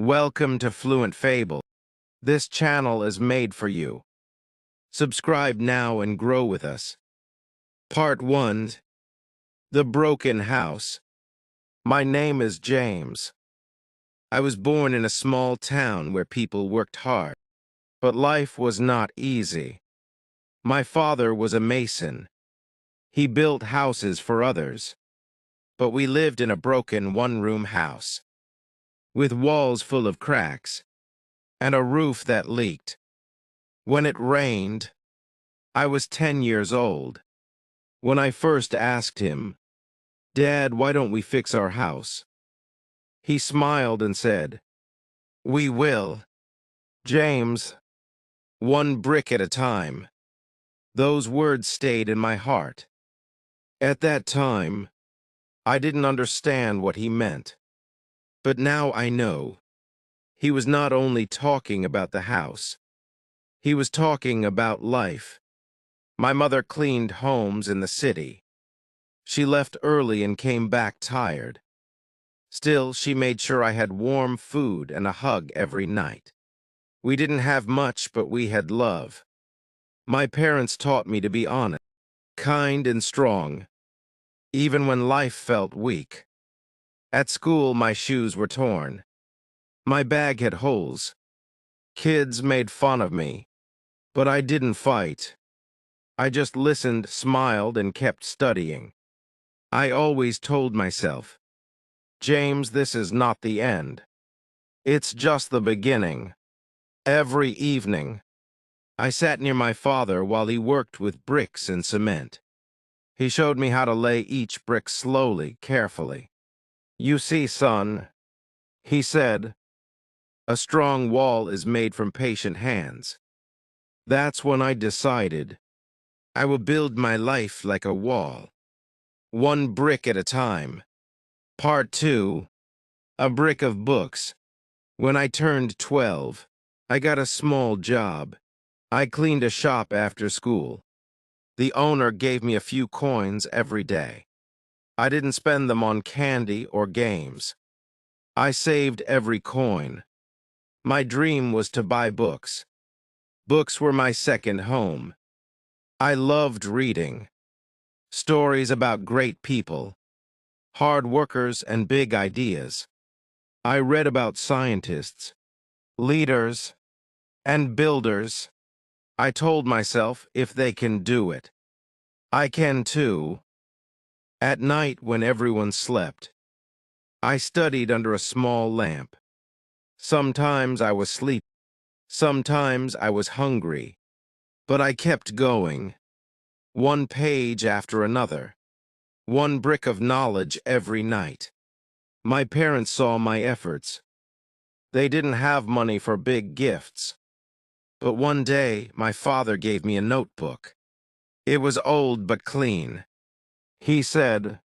Welcome to Fluent Fables. This channel is made for you. Subscribe now and grow with us. Part 1. The Broken House. My name is James. I was born in a small town where people worked hard, but life was not easy. My father was a mason. He built houses for others, but we lived in a broken one-room house, with walls full of cracks and a roof that leaked. When it rained, I was 10 years old. When I first asked him, "Dad, why don't we fix our house?" He smiled and said, "We will, James, one brick at a time." Those words stayed in my heart. At that time, I didn't understand what he meant. But now I know. He was not only talking about the house. He was talking about life. My mother cleaned homes in the city. She left early and came back tired. Still, she made sure I had warm food and a hug every night. We didn't have much, but we had love. My parents taught me to be honest, kind, and strong, even when life felt weak. At school, my shoes were torn. My bag had holes. Kids made fun of me, but I didn't fight. I just listened, smiled, and kept studying. I always told myself, "James, this is not the end. It's just the beginning." Every evening, I sat near my father while he worked with bricks and cement. He showed me how to lay each brick slowly, carefully. "You see, son," he said, "a strong wall is made from patient hands." That's when I decided I will build my life like a wall, one brick at a time. Part 2. A brick of books. When I turned 12, I got a small job. I cleaned a shop after school. The owner gave me a few coins every day. I didn't spend them on candy or games. I saved every coin. My dream was to buy books. Books were my second home. I loved reading. Stories about great people, hard workers, and big ideas. I read about scientists, leaders, and builders. I told myself, if they can do it, I can too. At night, when everyone slept, I studied under a small lamp. Sometimes I was sleepy, sometimes I was hungry, but I kept going, one page after another, one brick of knowledge every night. My parents saw my efforts. They didn't have money for big gifts. But one day, my father gave me a notebook. It was old but clean. He said,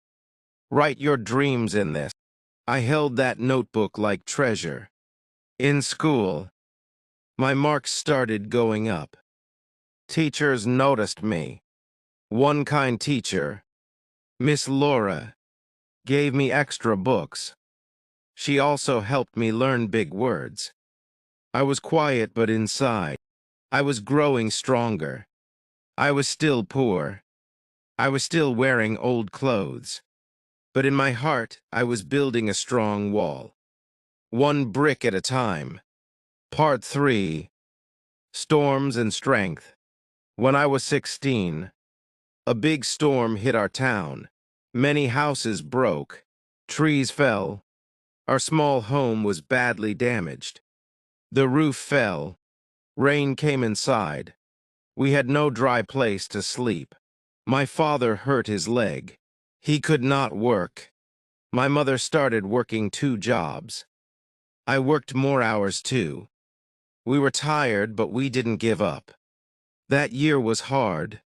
"Write your dreams in this." I held that notebook like treasure. In school, my marks started going up. Teachers noticed me. One kind teacher, Miss Laura, gave me extra books. She also helped me learn big words. I was quiet, but inside, I was growing stronger. I was still poor. I was still wearing old clothes. But in my heart, I was building a strong wall, one brick at a time. Part 3. Storms and Strength. When I was 16, a big storm hit our town. Many houses broke. Trees fell. Our small home was badly damaged. The roof fell. Rain came inside. We had no dry place to sleep. My father hurt his leg. He could not work. My mother started working 2 jobs. I worked more hours too. We were tired, but we didn't give up. That year was hard.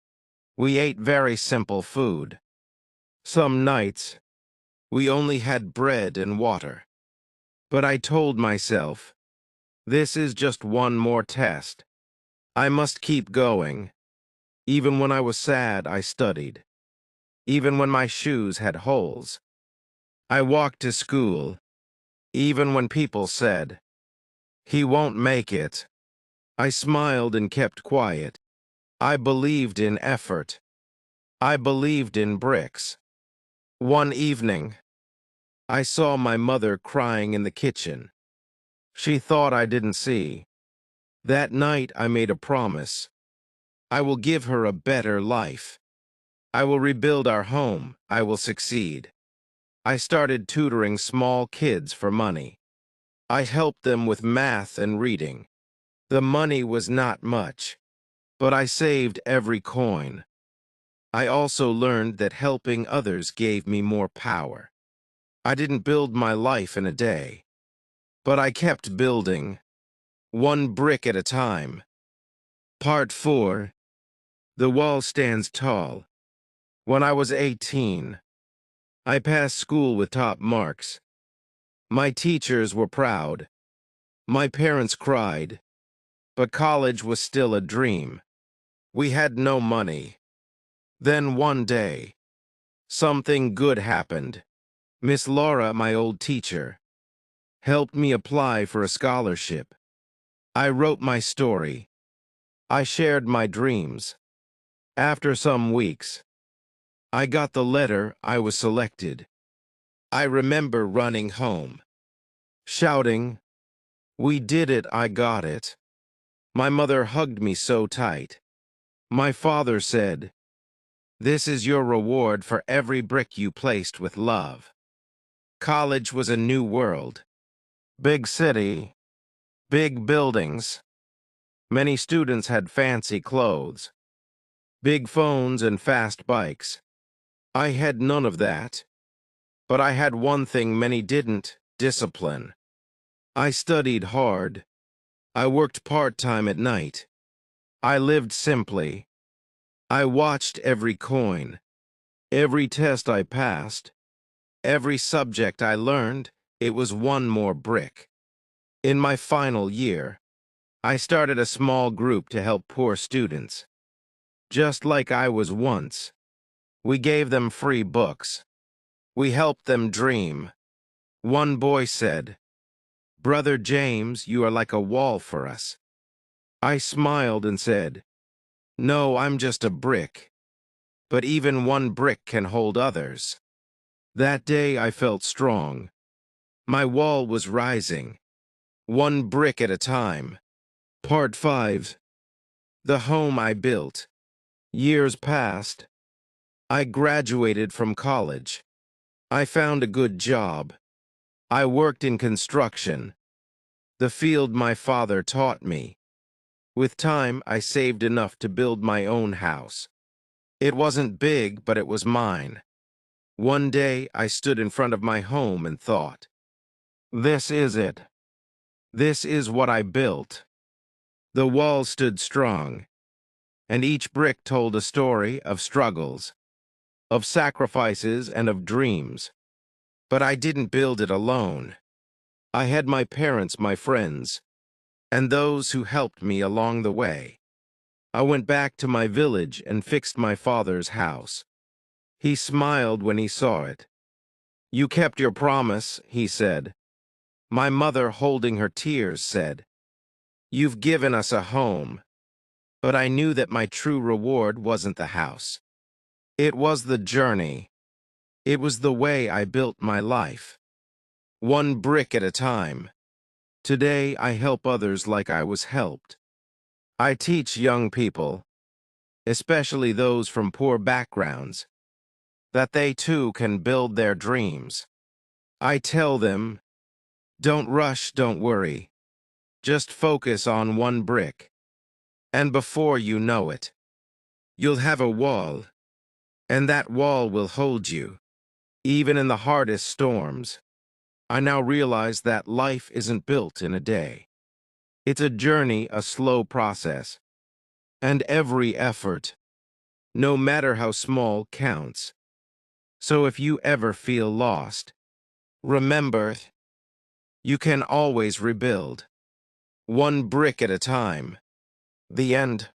We ate very simple food. Some nights, we only had bread and water. But I told myself, this is just one more test. I must keep going. Even when I was sad, I studied. Even when my shoes had holes, I walked to school. Even when people said, He won't make it. I smiled and kept quiet. I believed in effort. I believed in bricks. One evening, I saw my mother crying in the kitchen. She thought I didn't see. That night I made a promise. I will give her a better life. I will rebuild our home. I will succeed. I started tutoring small kids for money. I helped them with math and reading. The money was not much, but I saved every coin. I also learned that helping others gave me more power. I didn't build my life in a day, but I kept building, one brick at a time. Part 4. The wall stands tall. When I was 18, I passed school with top marks. My teachers were proud. My parents cried. But college was still a dream. We had no money. Then one day, something good happened. Miss Laura, my old teacher, helped me apply for a scholarship. I wrote my story. I shared my dreams. After some weeks, I got the letter. I was selected. I remember running home, shouting, "We did it, I got it." My mother hugged me so tight. My father said, "This is your reward for every brick you placed with love." College was a new world. Big city, big buildings. Many students had fancy clothes, big phones and fast bikes. I had none of that. But I had one thing many didn't: discipline. I studied hard. I worked part-time at night. I lived simply. I watched every coin, every test I passed, every subject I learned. It was one more brick. In my final year, I started a small group to help poor students. Just like I was once. We gave them free books. We helped them dream. One boy said, "Brother James, you are like a wall for us." I smiled and said, "No, I'm just a brick. But even one brick can hold others." That day I felt strong. My wall was rising, one brick at a time. Part 5. The home I built. Years passed. I graduated from college. I found a good job. I worked in construction, the field my father taught me. With time, I saved enough to build my own house. It wasn't big, but it was mine. One day, I stood in front of my home and thought, "This is it. This is what I built." The wall stood strong, and each brick told a story of struggles, of sacrifices, and of dreams. But I didn't build it alone. I had my parents, my friends, and those who helped me along the way. I went back to my village and fixed my father's house. He smiled when he saw it. "You kept your promise," he said. My mother, holding her tears, said, "You've given us a home." But I knew that my true reward wasn't the house. It was the journey. It was the way I built my life. One brick at a time. Today, I help others like I was helped. I teach young people, especially those from poor backgrounds, that they too can build their dreams. I tell them, don't rush, don't worry. Just focus on one brick. And before you know it, you'll have a wall, and that wall will hold you, even in the hardest storms. I now realize that life isn't built in a day. It's a journey, a slow process, and every effort, no matter how small, counts. So if you ever feel lost, remember, you can always rebuild, one brick at a time. The end.